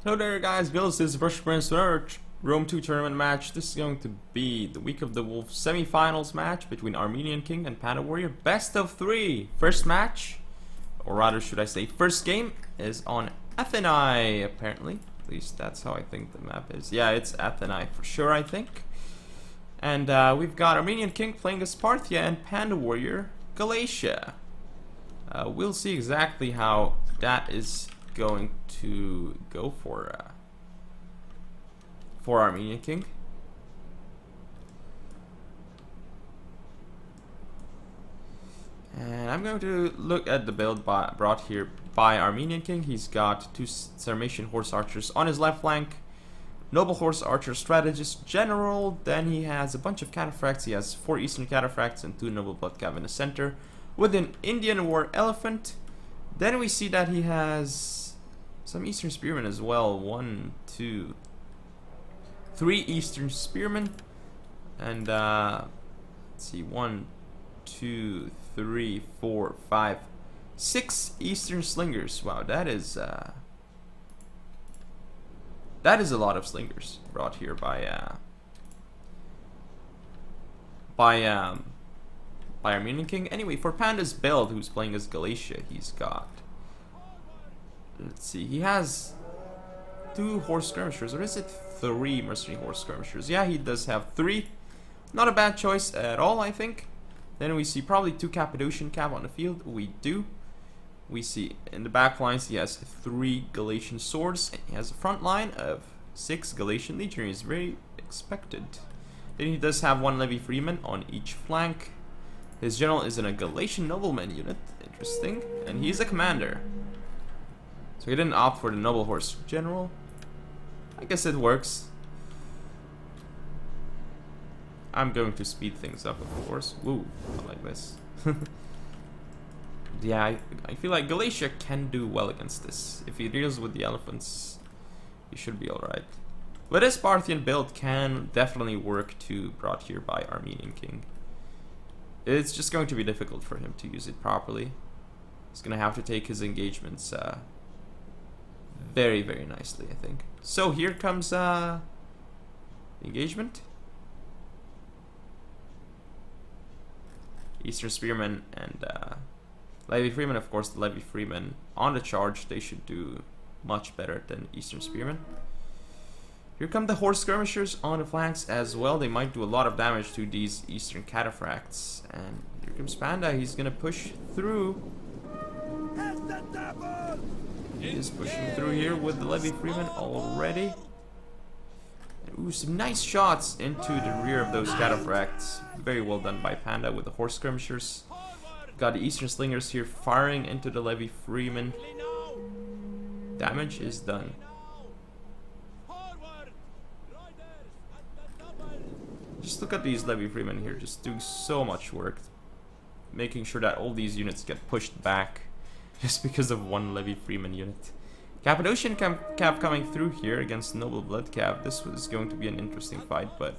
Hello there guys, Bills, this is Brush Prince Rome 2 tournament match. This is going to be the Week of the Wolf semi-finals match between Armenian King and Panda Warrior. Best of 3. First match, or rather should I say first game, is on Athenae apparently. At least that's how I think the map is. Yeah, it's Athenae for sure, I think. And we've got Armenian King playing as Parthia and Panda Warrior Galatia. We'll see exactly how that is going to go for Armenian King. And I'm going to look at the build brought here by Armenian King. He's got 2 Sarmatian horse archers on his left flank, noble horse archer strategist general. Then he has a bunch of cataphracts. He has 4 eastern cataphracts and 2 noble blood cav in the center with an Indian war elephant. Then we see that he has some eastern spearmen as well. 1, 2, 3 eastern spearmen, and let's see, 1, 2, 3, 4, 5, 6 eastern slingers. Wow, that is a lot of slingers brought here by Armenian King. Anyway, for Panda's build, who's playing as Galatia, he's got, let's see, he has 2 horse skirmishers, or is it 3 mercenary horse skirmishers? Yeah, he does have 3. Not a bad choice at all, I think. Then we see probably 2 Cappadocian cav on the field. We do. We see in the back lines he has 3 Galatian swords, and he has a front line of 6 Galatian legionaries. Very expected. Then he does have 1 Levy Freeman on each flank. His general is in a Galatian nobleman unit. Interesting. And he's a commander. So he didn't opt for the noble horse general. I guess it works. I'm going to speed things up, of course. Woo, I like this. Yeah, I feel like Galatia can do well against this. If he deals with the elephants, he should be alright. But this Parthian build can definitely work too, brought here by Armenian King. It's just going to be difficult for him to use it properly. He's going to have to take his engagements very, very nicely, I think. So here comes the engagement. Eastern Spearmen and Levy Freeman, of course. The Levy Freeman on the charge, they should do much better than Eastern Spearmen. Here come the horse skirmishers on the flanks as well. They might do a lot of damage to these Eastern cataphracts. And here comes Panda. He's gonna push through. He is pushing through here with the Levy Freeman already. Ooh, some nice shots into the rear of those cataphracts. Very well done by Panda with the horse skirmishers. Got the Eastern Slingers here firing into the Levy Freeman. Damage is done. Just look at these Levy Freemen here, just doing so much work. Making sure that all these units get pushed back just because of 1 Levy Freeman unit. Cappadocian cav coming through here against Noble Blood cav. This was going to be an interesting fight, but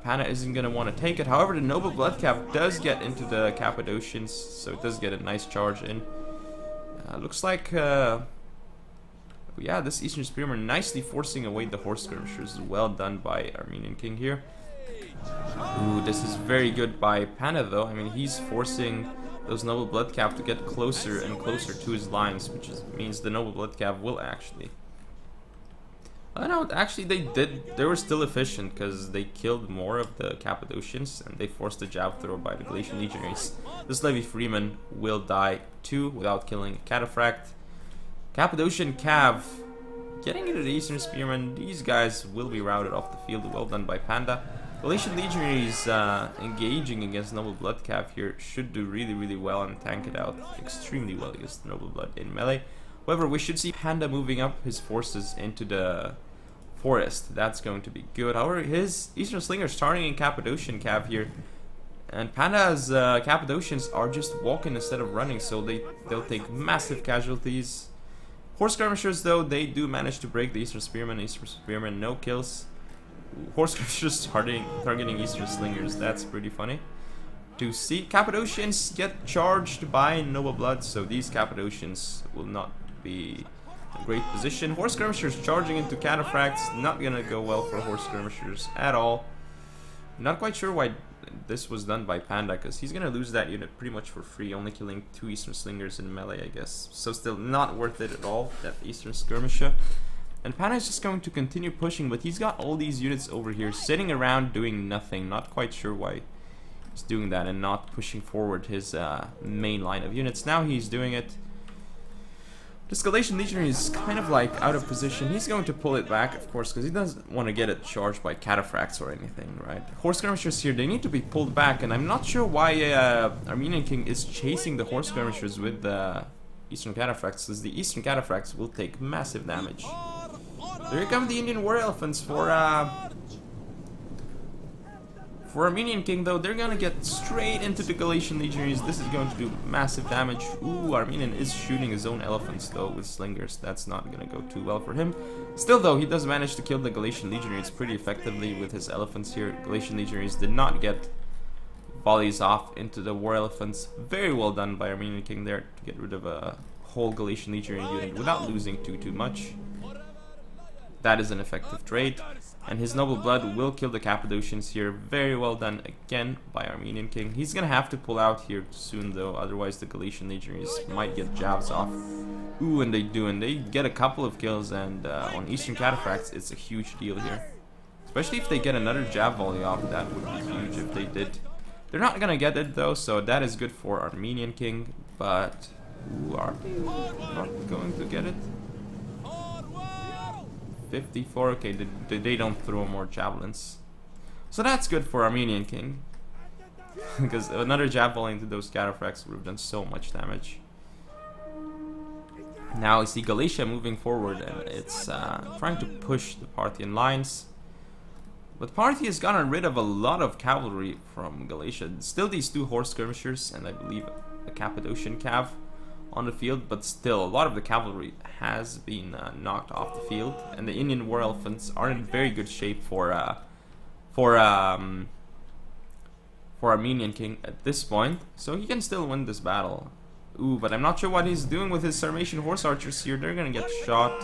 Panda isn't going to want to take it. However, the Noble Blood cav does get into the Cappadocians, so it does get a nice charge in. Looks like, yeah, this Eastern Spearman nicely forcing away the horse skirmishers. Well done by Armenian King here. Ooh, this is very good by Panda though. I mean, he's forcing those Noble Blood cav to get closer and closer to his lines, which means the Noble Blood cav will actually... I know, actually they were still efficient because they killed more of the Cappadocians and they forced the jab throw by the Galatian legionaries. This Levy Freeman will die too without killing a cataphract. Cappadocian cav getting into the Eastern Spearmen. These guys will be routed off the field. Well done by Panda. Galatian legionaries engaging against Noble Blood cav here should do really, really well and tank it out extremely well against Noble Blood in melee. However, we should see Panda moving up his forces into the forest. That's going to be good. However, his Eastern Slingers starting in Cappadocian cav here, and Panda's Cappadocians are just walking instead of running, so they'll take massive casualties. Horse skirmishers though, they do manage to break the Eastern Spearmen. Eastern Spearmen, no kills. Horse skirmishers targeting Eastern Slingers. That's pretty funny to see. Cappadocians get charged by Noble Blood, so these Cappadocians will not be a great position. Horse skirmishers charging into cataphracts. Not gonna go well for horse skirmishers at all. Not quite sure why this was done by Panda, because he's gonna lose that unit pretty much for free, only killing 2 Eastern Slingers in melee, I guess. So still not worth it at all, that Eastern Skirmisher. And Panda is just going to continue pushing, but he's got all these units over here sitting around doing nothing. Not quite sure why he's doing that and not pushing forward his main line of units. Now he's doing it. This Galatian Legionary is kind of like out of position. He's going to pull it back, of course, because he doesn't want to get it charged by cataphracts or anything, right? Horse skirmishers here, they need to be pulled back, and I'm not sure why Armenian King is chasing the horse skirmishers with the Eastern cataphracts, because the Eastern cataphracts will take massive damage. Here come the Indian War Elephants for Armenian King, though. They're gonna get straight into the Galatian Legionaries. This is going to do massive damage. Ooh, Armenian is shooting his own elephants, though, with slingers. That's not gonna go too well for him. Still, though, he does manage to kill the Galatian Legionaries pretty effectively with his elephants here. Galatian Legionaries did not get volleys off into the War Elephants. Very well done by Armenian King there to get rid of a whole Galatian Legionary unit without losing too much. That is an effective trade, and his Noble Blood will kill the Cappadocians here. Very well done again by Armenian King. He's gonna have to pull out here soon, though, otherwise the Galatian Legionaries might get jabs off. Ooh, and they do, and they get a couple of kills, and on Eastern Cataphracts, it's a huge deal here. Especially if they get another jab volley off, that would be huge if they did. They're not gonna get it, though, so that is good for Armenian King, but ooh, are they not going to get it? 54, okay, they don't throw more javelins. So that's good for Armenian King. Because another jab volley into those cataphracts would have done so much damage. Now we see Galatia moving forward, and it's trying to push the Parthian lines. But Parthia has gotten rid of a lot of cavalry from Galatia. Still these 2 horse skirmishers, and I believe a Cappadocian cav on the field, but still a lot of the cavalry has been knocked off the field, and the Indian War Elephants are in very good shape for Armenian King at this point, so he can still win this battle. Ooh, but I'm not sure what he's doing with his Sarmatian horse archers here. They're gonna get shot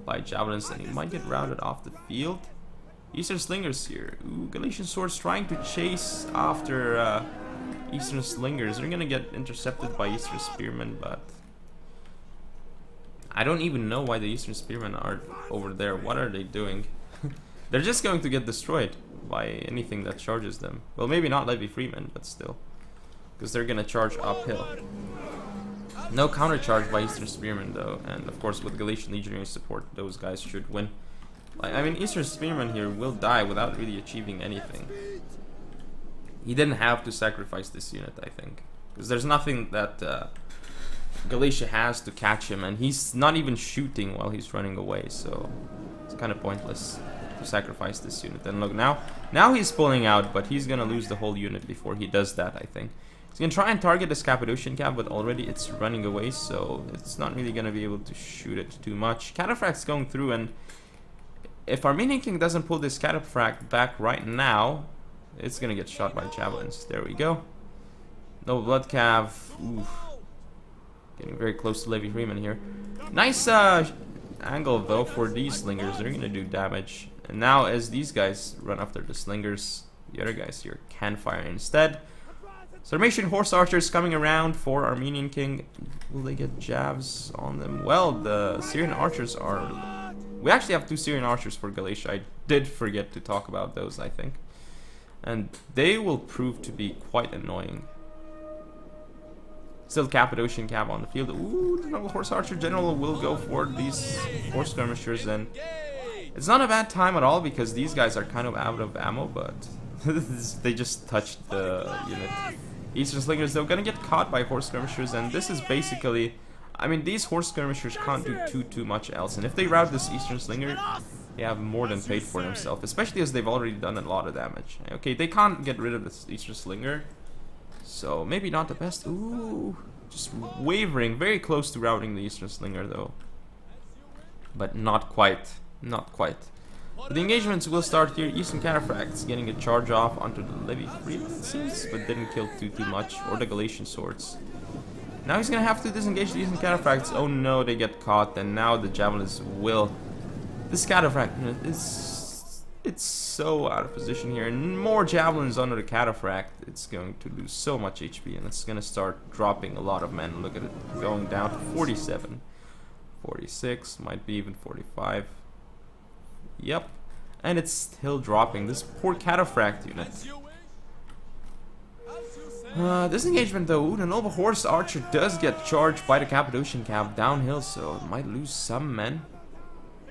by javelins, and he might get routed off the field. Eastern Slingers here. Ooh, Galatian swords trying to chase after Eastern Slingers. They're gonna get intercepted by Eastern Spearmen, but I don't even know why the Eastern Spearmen are over there. What are they doing? They're just going to get destroyed by anything that charges them. Well, maybe not Levy Freeman, but still, because they're gonna charge uphill. No counter charge by Eastern Spearmen, though, and of course with Galatian Legionary support, those guys should win. I mean, Eastern Spearman here will die without really achieving anything. He didn't have to sacrifice this unit, I think, because there's nothing that Galatia has to catch him, and he's not even shooting while he's running away, so it's kind of pointless to sacrifice this unit. And look, now he's pulling out, but he's gonna lose the whole unit before he does that, I think. He's gonna try and target this Cappadocian cav, but already it's running away, so it's not really gonna be able to shoot it too much. Cataphract's going through, and if Armenian King doesn't pull this Cataphract back right now, it's gonna get shot by javelins. There we go. No blood cav. Oof. Getting very close to Levy Freeman here. Nice angle though for these slingers. They're gonna do damage. And now as these guys run after the slingers, the other guys here can fire instead. Sarmatian horse archers coming around for Armenian King. Will they get jabs on them? Well, the Syrian archers are... We actually have 2 Syrian archers for Galatia. I did forget to talk about those, I think. And they will prove to be quite annoying. Still Cappadocian cav on the field. Ooh, the Noble Horse Archer General will go for these horse skirmishers, and it's not a bad time at all because these guys are kind of out of ammo, but they just touched the unit. Eastern Slingers, they're gonna get caught by horse skirmishers, and this is basically... I mean, these horse skirmishers can't do too much else, and if they rout this Eastern Slinger, they have more than paid for themselves, especially as they've already done a lot of damage. Okay, they can't get rid of this Eastern Slinger, so maybe not the best. Ooh, just wavering, very close to routing the Eastern Slinger though, but not quite, not quite. But the engagements will start here. Eastern Cataphracts getting a charge off onto the Levy Freeman, it seems, but didn't kill too much, or the Galatian swords. Now he's gonna have to disengage these cataphracts. Oh no, they get caught, and now the javelins will. This cataphract unit is, it's so out of position here, and more javelins under the cataphract. It's going to lose so much HP, and it's gonna start dropping a lot of men. Look at it, going down to 47, 46, might be even 45. Yep, and it's still dropping. This poor cataphract unit. Disengagement though. Ooh, the noble horse archer does get charged by the Cappadocian Cav downhill, so it might lose some men.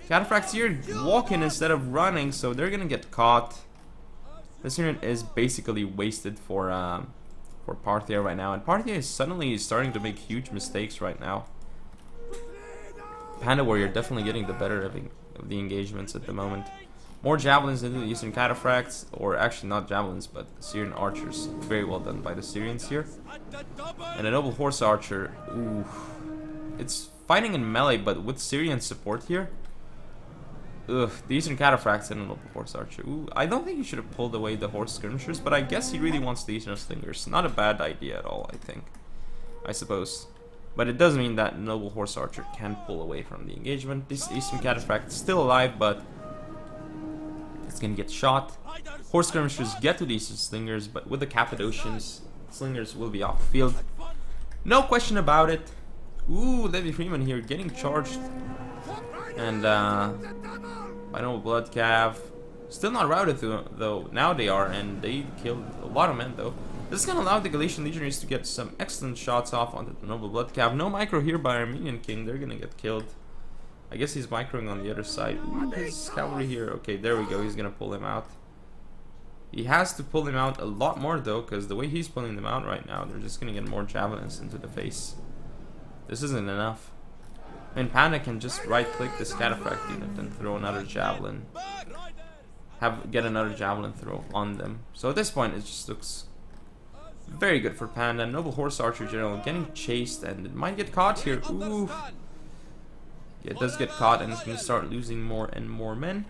Cataphracts here walking instead of running, so they're gonna get caught. This unit is basically wasted for Parthia right now, and Parthia is suddenly starting to make huge mistakes right now. Panda Warrior definitely getting the better of the engagements at the moment. More javelins into the Eastern Cataphracts, or actually not javelins, but Syrian archers. Very well done by the Syrians here. And a noble horse archer. Ooh, it's fighting in melee, but with Syrian support here. Ugh, the Eastern Cataphracts and a noble horse archer. Ooh, I don't think he should have pulled away the horse skirmishers, but I guess he really wants the Eastern slingers. Not a bad idea at all, I think. I suppose. But it does mean that noble horse archer can pull away from the engagement. This Eastern Cataphract is still alive, but it's gonna get shot. Horse skirmishers get to these slingers, but with the Cappadocians, slingers will be off the field. No question about it. Ooh, Levy Freeman here getting charged. And by Noble Blood Cav. Still not routed though. Now they are, and they killed a lot of men though. This is gonna allow the Galatian legionaries to get some excellent shots off onto the Noble Blood Cav. No micro here by Armenian King. They're gonna get killed. I guess he's microing on the other side. Ooh, his cavalry here. Okay, there we go. He's gonna pull him out. He has to pull him out a lot more though, because the way he's pulling them out right now, they're just gonna get more javelins into the face. This isn't enough. I mean, Panda can just right-click this cataphract unit and throw another javelin. Get another javelin throw on them. So at this point, it just looks very good for Panda. Noble Horse Archer General getting chased, and it might get caught here. Ooh. Yeah, it does get caught, and it's going to start losing more and more men.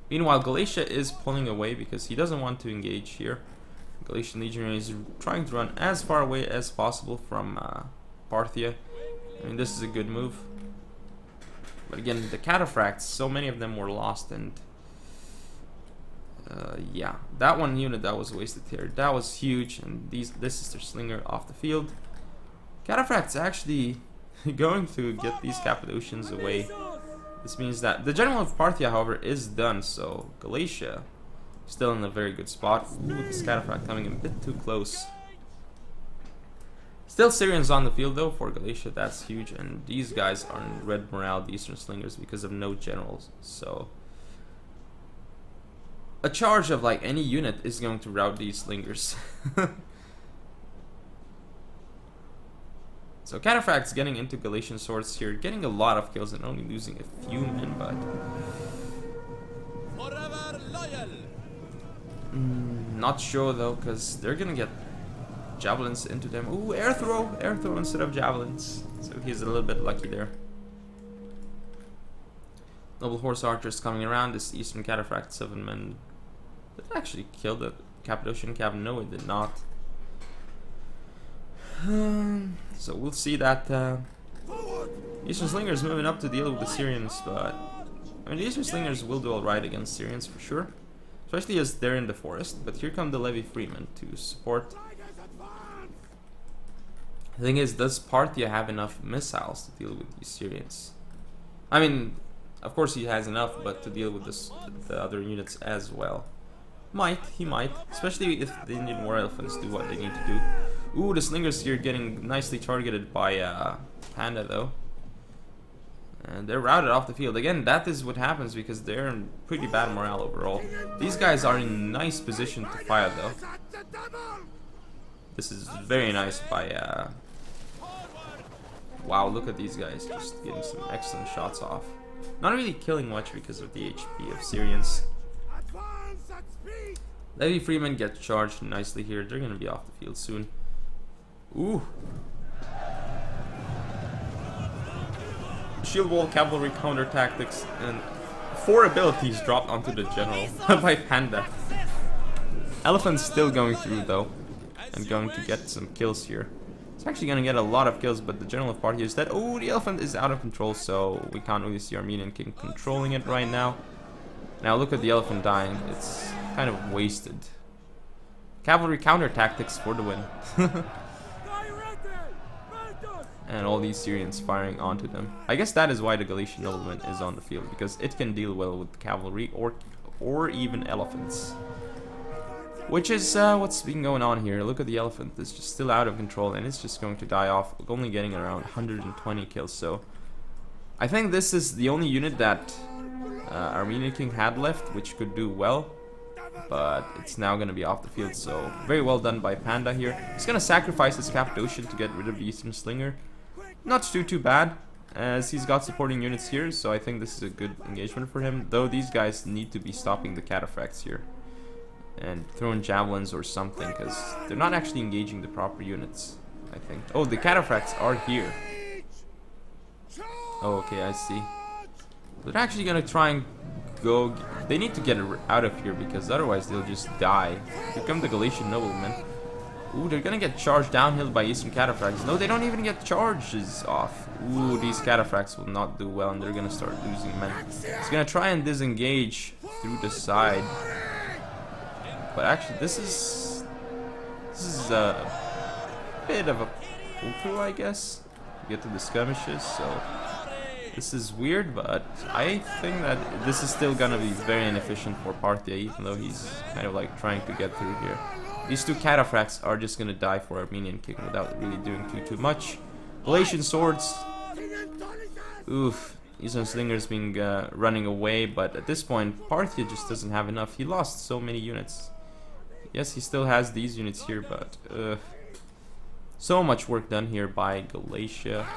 Meanwhile, Galatia is pulling away because he doesn't want to engage here. Galatian Legionary is trying to run as far away as possible from Parthia. I mean, this is a good move. But again, the cataphracts, so many of them were lost, and yeah, that one unit that was wasted here, that was huge, and this is their slinger off the field. Cataphracts actually going to get these Cappadocians away. This means that the general of Parthia, however, is done, so Galatia still in a very good spot. Ooh, this cataphract coming a bit too close. Still Syrians on the field though for Galatia, that's huge, and these guys are in red morale, the Eastern Slingers, because of no generals, so a charge of like any unit is going to rout these Slingers. So Cataphracts getting into Galatian swords here, getting a lot of kills and only losing a few men, but not sure though, because they're gonna get javelins into them. Ooh, air throw instead of javelins. So he's a little bit lucky there. Noble Horse Archers coming around. This Eastern Cataphract 7 men. Did it actually kill the Cappadocian Cav? No, it did not. So we'll see that Eastern Slingers moving up to deal with the Syrians, but I mean the Eastern Slingers will do alright against Syrians for sure, especially as they're in the forest. But here come the Levy Freemen to support. The thing is, does Parthia have enough missiles to deal with these Syrians? I mean, of course he has enough, but to deal with the other units as well. He might, especially if the Indian War Elephants do what they need to do. Ooh, the Slingers here getting nicely targeted by Panda though. And they're routed off the field. Again, that is what happens because they're in pretty bad morale overall. These guys are in nice position to fire though. This is very nice by wow, look at these guys just getting some excellent shots off. Not really killing much because of the HP of Syrians. Levy Freemen get charged nicely here. They're going to be off the field soon. Ooh. Shield wall, cavalry, counter tactics, and 4 abilities dropped onto the general by Panda. Elephant's still going through though, and going to get some kills here. actually gonna get a lot of kills, but the general of party is dead. Oh, the elephant is out of control, so we can't really see Armenian King controlling it right now. Now look at the elephant dying. It's kind of wasted. Cavalry counter tactics for the win. And all these Syrians firing onto them. I guess that is why the Galatian nobleman is on the field, because it can deal well with cavalry or even elephants. Which is what's been going on here. Look at the elephant. It's just still out of control and it's just going to die off, only getting around 120 kills. So I think this is the only unit that Armenian King had left which could do well. But it's now going to be off the field, so very well done by Panda here. He's going to sacrifice his Cappadocian to get rid of the Eastern Slinger. Not too bad, as he's got supporting units here, so I think this is a good engagement for him. Though these guys need to be stopping the cataphracts here and throwing javelins or something, because they're not actually engaging the proper units, I think. Oh, the cataphracts are here. Oh, okay, I see. They're actually going to try and go. They need to get out of here because otherwise they'll just die. Here come the Galatian noblemen. Ooh, they're gonna get charged downhill by Eastern cataphracts. No, they don't even get charges off. Ooh, these cataphracts will not do well and they're gonna start losing men. He's gonna try and disengage through the side. But actually this is a bit of a pull-through, I guess. You get to the skirmishes, so this is weird, but I think that this is still gonna be very inefficient for Parthia, even though he's kind of like trying to get through here. These two cataphracts are just gonna die for Armenian King without really doing too much. Galatian swords. Oof. Eastern Slinger's been running away, but at this point, Parthia just doesn't have enough. He lost so many units. Yes, he still has these units here, but so much work done here by Galatia.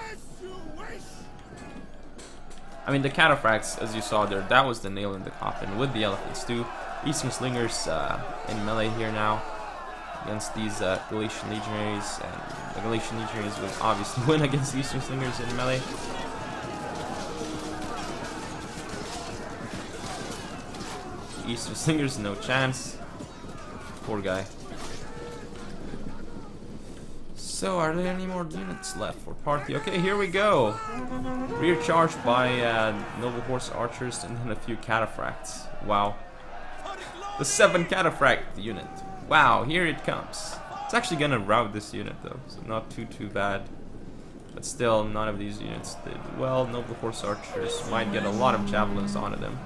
I mean, the cataphracts, as you saw there, that was the nail in the coffin with the elephants too. Eastern Slingers in melee here now against these Galatian legionaries, and the Galatian legionaries will obviously win against Eastern Slingers in melee. Eastern Slingers, no chance. Poor guy. So, are there any more units left for Parthia? Okay, here we go. Rear charge by Noble Horse Archers and then a few cataphracts. Wow. The 7 cataphract unit. Wow, here it comes. It's actually gonna rout this unit though, so not too bad. But still, none of these units did well. Noble Horse Archers might get a lot of javelins onto them.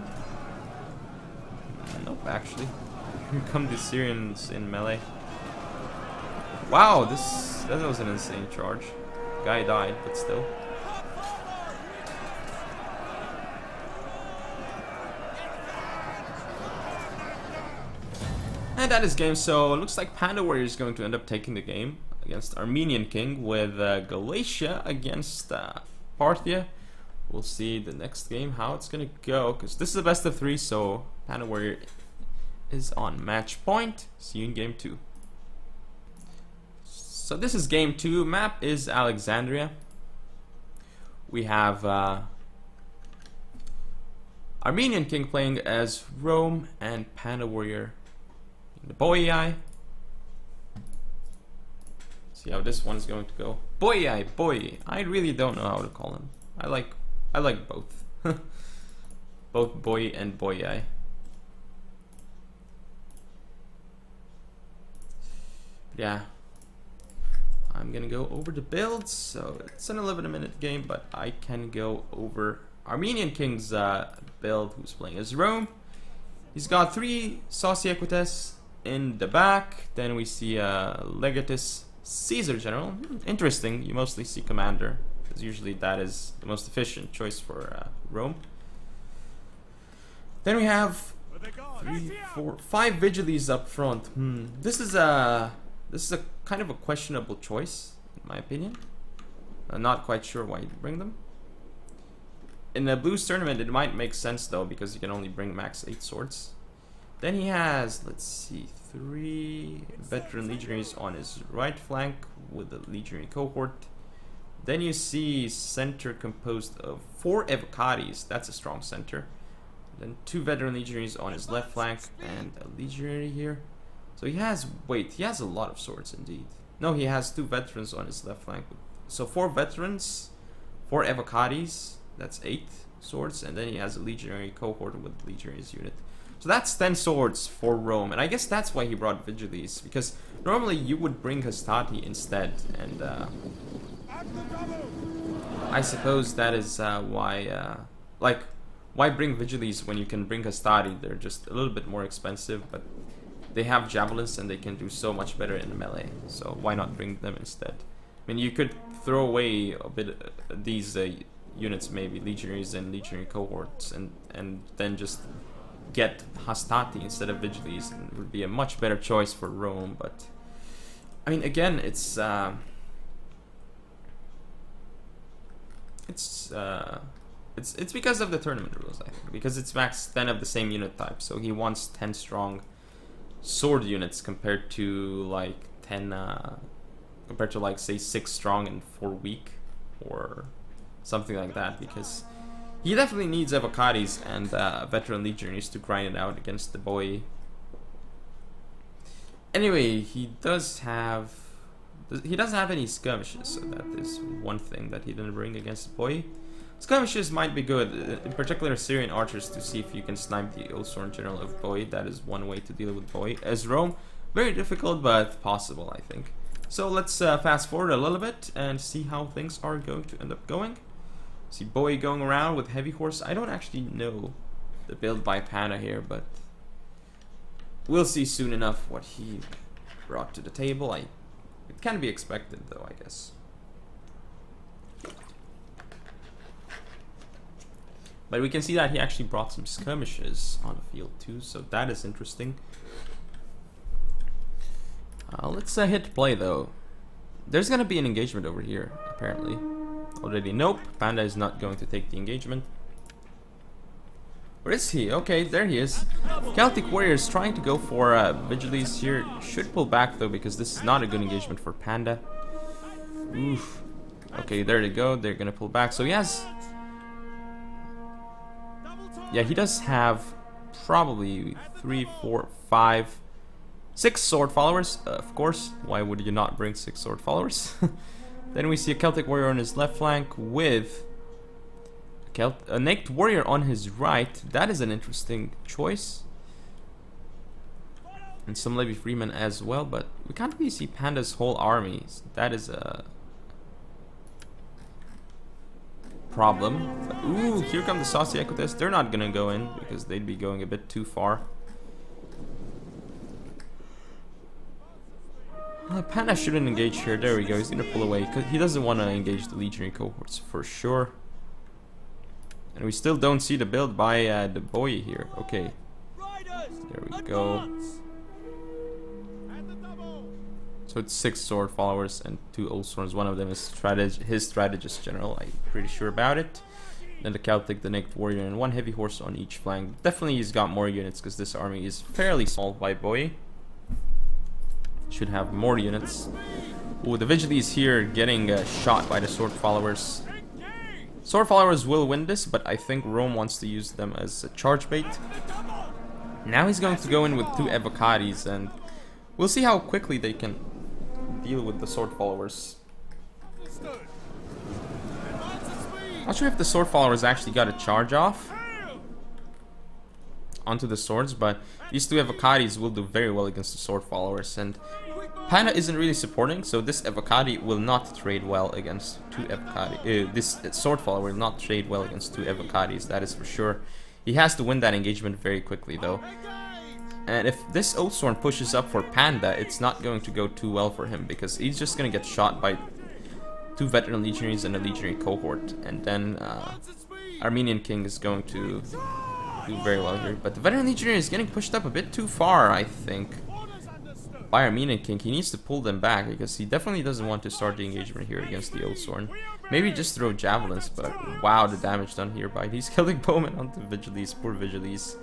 Nope, actually. Here come the Syrians in melee. Wow, that was an insane charge. Guy died, but still. And that is game, so it looks like Panda Warrior is going to end up taking the game against Armenian King with Galatia against Parthia. We'll see the next game how it's gonna go, because this is the best of 3, so Panda Warrior is on match point. See you in game 2. So this is game 2. Map is Alexandria. We have Armenian King playing as Rome and Panda Warrior in the Boyai. See how this one's going to go. Boyai, boy. I really don't know how to call him. I like both. Both boy and Boyai. Yeah. I'm gonna go over the builds, so it's an 11-minute game, but I can go over Armenian King's build, who's playing as Rome. He's got 3 Saucy Equites in the back, then we see Legatus Caesar General. Interesting, you mostly see Commander, because usually that is the most efficient choice for Rome. Then we have 3, 4, 5 Vigiles up front. This is a kind of a questionable choice, in my opinion. I'm not quite sure why you bring them. In the Blues tournament, it might make sense though, because you can only bring max 8 swords. Then he has, let's see, 3 veteran legionaries on his right flank with the legionary cohort. Then you see center composed of 4 Evocatis. That's a strong center. Then 2 veteran legionaries on his left flank and a legionary here. So he has, wait, he has a lot of swords indeed. No, he has 2 veterans on his left flank. So 4 veterans, 4 avocatis, that's 8 swords, and then he has a legionary cohort with legionaries unit. So that's 10 swords for Rome, and I guess that's why he brought Vigiles, because normally you would bring Hastati instead, and I suppose that is why, like, why bring Vigiles when you can bring Hastati? They're just a little bit more expensive, but they have javelins and they can do so much better in the melee, so why not bring them instead? I mean, you could throw away a bit these units, maybe legionaries and legionary cohorts, and then just get Hastati instead of Vigiles, and it would be a much better choice for Rome. But I mean, again, it's because of the tournament rules, I think, because it's max 10 of the same unit type, so he wants 10 strong sword units compared to like 10 compared to like say 6 strong and 4 weak or something like that, because he definitely needs avocatis and veteran legionaries to grind it out against the boy. Anyway, he doesn't have any skirmishes, so that is one thing that he didn't bring against the boy. Skirmishes might be good, in particular Syrian archers, to see if you can snipe the Ulsorn general of Boy. That is one way to deal with Boy. As Rome, very difficult, but possible, I think. So let's fast forward a little bit and see how things are going to end up going. See Boy going around with heavy horse. I don't actually know the build by Panda here, but we'll see soon enough what he brought to the table. It can be expected, though, I guess. But we can see that he actually brought some skirmishes on the field too, so that is interesting. Let's hit play though. There's gonna be an engagement over here, apparently. Already, nope. Panda is not going to take the engagement. Where is he? Okay, there he is. Celtic Warriors trying to go for Vigiles here. Should pull back though, because this is not a good engagement for Panda. Oof. Okay, there they go. They're gonna pull back. So he has... yeah, he does have probably 3, 4, 5, 6 sword followers. Of course, why would you not bring 6 sword followers? Then we see a Celtic warrior on his left flank with a naked warrior on his right. That is an interesting choice. And some Levy Freemen as well, but we can't really see Panda's whole army. So that is a problem. But, ooh, here come the Saucy Equites. They're not gonna go in because they'd be going a bit too far. Panda shouldn't engage here. There we go. He's gonna pull away because he doesn't want to engage the legionary cohorts for sure. And we still don't see the build by the boy here. Okay, there we go. So it's 6 sword followers and 2 old swords. One of them is his strategist general. I'm pretty sure about it. Then the Celtic, the naked warrior, and 1 heavy horse on each flank. Definitely he's got more units because this army is fairly small by boy. Should have more units. Ooh, the Vigiles here getting shot by the sword followers. Sword followers will win this, but I think Rome wants to use them as a charge bait. Now he's going to go in with 2 avocatis, and we'll see how quickly they can deal with the sword followers. Not sure if the sword followers actually got a charge off onto the swords, but these 2 avocatis will do very well against the sword followers, and Panda isn't really supporting, so this avocati will not trade well against 2 avocati. This sword follower will not trade well against 2 avocatis, that is for sure. He has to win that engagement very quickly though. And if this Oathsworn pushes up for Panda, it's not going to go too well for him, because he's just going to get shot by 2 veteran legionaries and a legionary cohort, and then Armenian king is going to do very well here. But the veteran legionary is getting pushed up a bit too far, I think, by Armenian king. He needs to pull them back, because he definitely doesn't want to start the engagement here against the Oathsworn. Maybe just throw javelins, but wow, the damage done here by these Celtic bowmen onto Vigiles, poor Vigiles.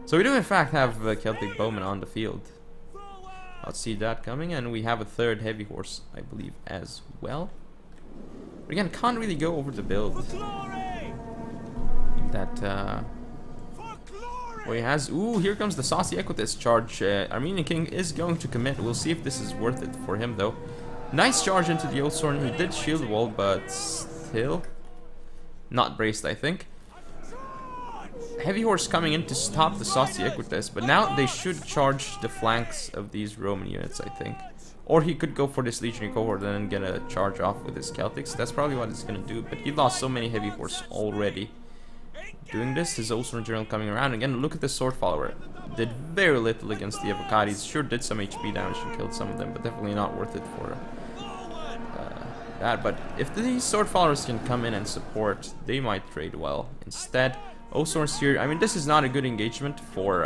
So we do in fact have Celtic bowmen on the field. I'll see that coming, and we have a 3rd heavy horse, I believe, as well. But again, can't really go over the build that where he has. Ooh, here comes the Saucy Equites charge. Armenian king is going to commit. We'll see if this is worth it for him though. Nice charge into the Oathsworn. He did shield wall, but still not braced, I think. Heavy horse coming in to stop the Saucy Equites, but now they should charge the flanks of these Roman units, I think. Or he could go for this legionary cohort and then get a charge off with his Celtics. That's probably what he's gonna do, but he lost so many heavy horse already doing this. His Oathsworn general coming around again. Look at the sword follower. Did very little against the Avocatis. Sure did some HP damage and killed some of them, but definitely not worth it for that. But if these sword followers can come in and support, they might trade well. Instead, Oathsworns here. I mean, this is not a good engagement for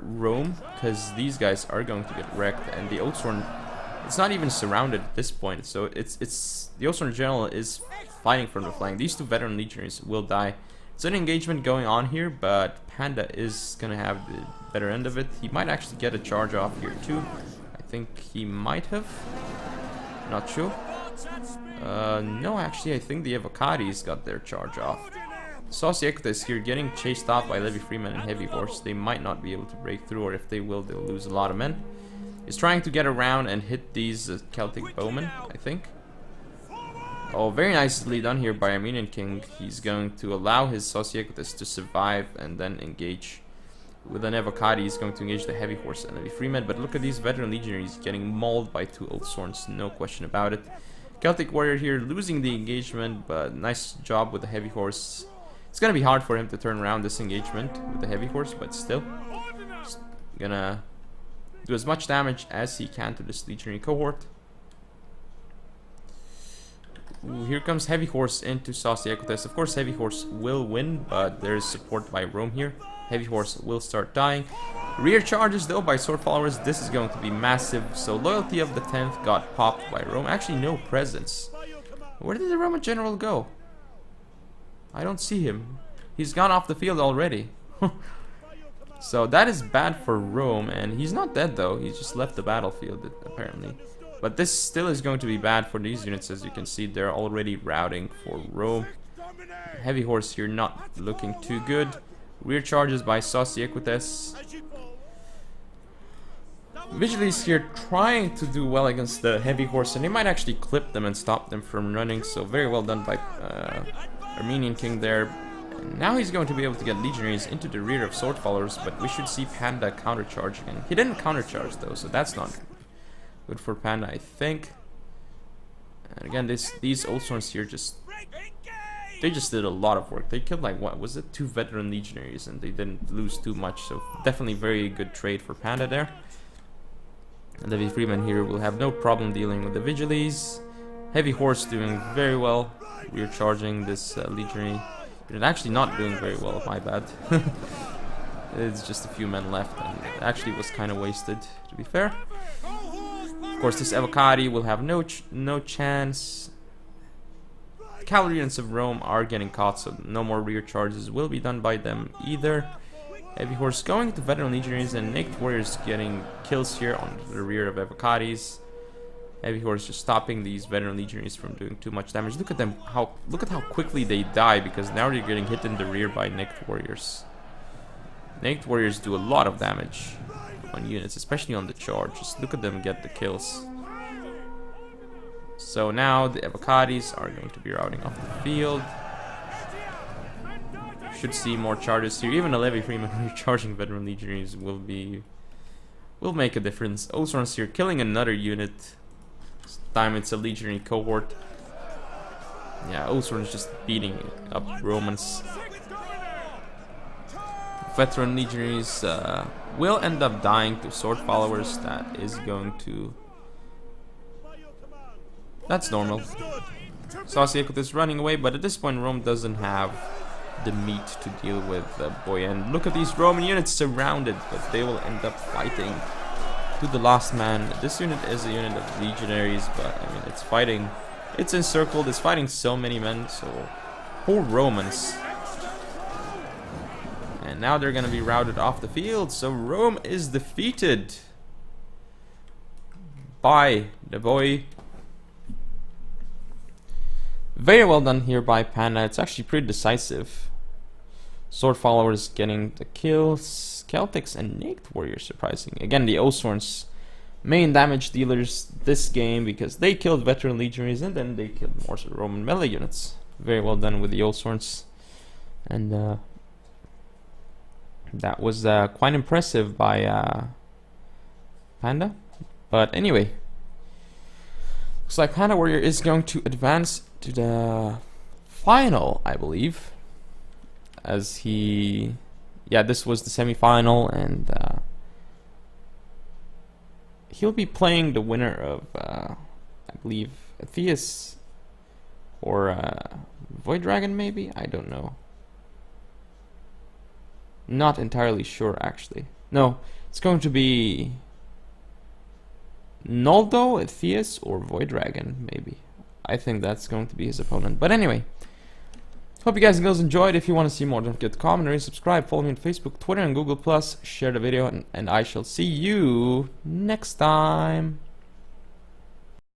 Rome, because these guys are going to get wrecked, and the Oathsworn, it's not even surrounded at this point, so it's the Oathsworn general is fighting from the flank. These two veteran legionaries will die. It's an engagement going on here, but Panda is gonna have the better end of it. He might actually get a charge off here too. I think he might have. Not sure. No, actually, I think the Avocatis got their charge off. Saucy Equites here getting chased off by Levy Freeman and Heavy Horse. They might not be able to break through, or if they will, they'll lose a lot of men. He's trying to get around and hit these Celtic bowmen, I think. Oh, very nicely done here by Armenian King. He's going to allow his Saucy Equites to survive and then engage. With an Avocati, he's going to engage the Heavy Horse and Levy Freeman. But look at these veteran legionaries getting mauled by two Oathsworns, no question about it. Celtic Warrior here losing the engagement, but nice job with the Heavy Horse. It's gonna be hard for him to turn around this engagement with the Heavy Horse, but still, just gonna do as much damage as he can to this legionary cohort. Ooh, here comes Heavy Horse into Saucy Equites. Of course, Heavy Horse will win, but there is support by Rome here. Heavy Horse will start dying. Rear charges though by sword followers. This is going to be massive. So Loyalty of the 10th got popped by Rome. Actually, no presence. Where did the Roman general go? I don't see him. He's gone off the field already. So that is bad for Rome, and he's not dead though. He just left the battlefield apparently. But this still is going to be bad for these units. As you can see, they're already routing for Rome. Heavy Horse here not looking too good. Rear charges by Saucy Equites. Vigiles here trying to do well against the Heavy Horse, and they might actually clip them and stop them from running. So very well done by Armenian King there. And now he's going to be able to get legionaries into the rear of sword followers, but we should see Panda countercharge again. He didn't countercharge though, so that's not good for Panda, I think. And again, these Oathsworns here they just did a lot of work. They killed like, what was it, 2 veteran legionaries, and they didn't lose too much. So definitely very good trade for Panda there. And Levy Freeman here will have no problem dealing with the Vigiles. Heavy Horse doing very well. We're charging this legionary. It's actually not doing very well, my bad. It's just a few men left, and it actually was kind of wasted, to be fair. Of course, this Avocati will have no chance. Cavalry units of Rome are getting caught, so no more rear charges will be done by them either. Heavy Horse going to veteran legionaries, and Naked Warriors getting kills here on the rear of Avocatis. Heavy Horse just stopping these veteran legionaries from doing too much damage. Look at them, look at how quickly they die, because now they're getting hit in the rear by Naked Warriors. Naked Warriors do a lot of damage on units, especially on the charge. Just look at them get the kills. So now the Avocatis are going to be routing off the field. Should see more charges here. Even a Levy Freeman recharging veteran legionaries will make a difference. Oathsworns here killing another unit. This time it's a legionary cohort. Yeah, Oathsworns just beating up Romans. Veteran legionaries will end up dying to sword followers. That is going to... That's normal. Saucy Equites running away, but at this point Rome doesn't have the meat to deal with boy. And look at these Roman units surrounded, but they will end up fighting to the last man. This unit is a unit of legionaries, but I mean, it's fighting, it's encircled, it's fighting so many men, so poor Romans. And now they're gonna be routed off the field, so Rome is defeated by the boy. Very well done here by Panda. It's actually pretty decisive. Sword followers getting the kills. Celtics and Naked Warriors surprising. Again, the Oathsworns main damage dealers this game because they killed veteran legionaries and then they killed more Roman melee units. Very well done with the old swords, and that was quite impressive by Panda. But anyway, looks like Panda Warrior is going to advance to the final, I believe, as he, yeah, this was the semi-final, and he'll be playing the winner of, I believe, Theus or Void Dragon, maybe? I don't know. Not entirely sure, actually. No, it's going to be Noldo, Theus, or Void Dragon, maybe. I think that's going to be his opponent. But anyway, hope you guys and girls enjoyed. If you want to see more, don't forget to comment or subscribe. Follow me on Facebook, Twitter, and Google+. Share the video, and I shall see you next time.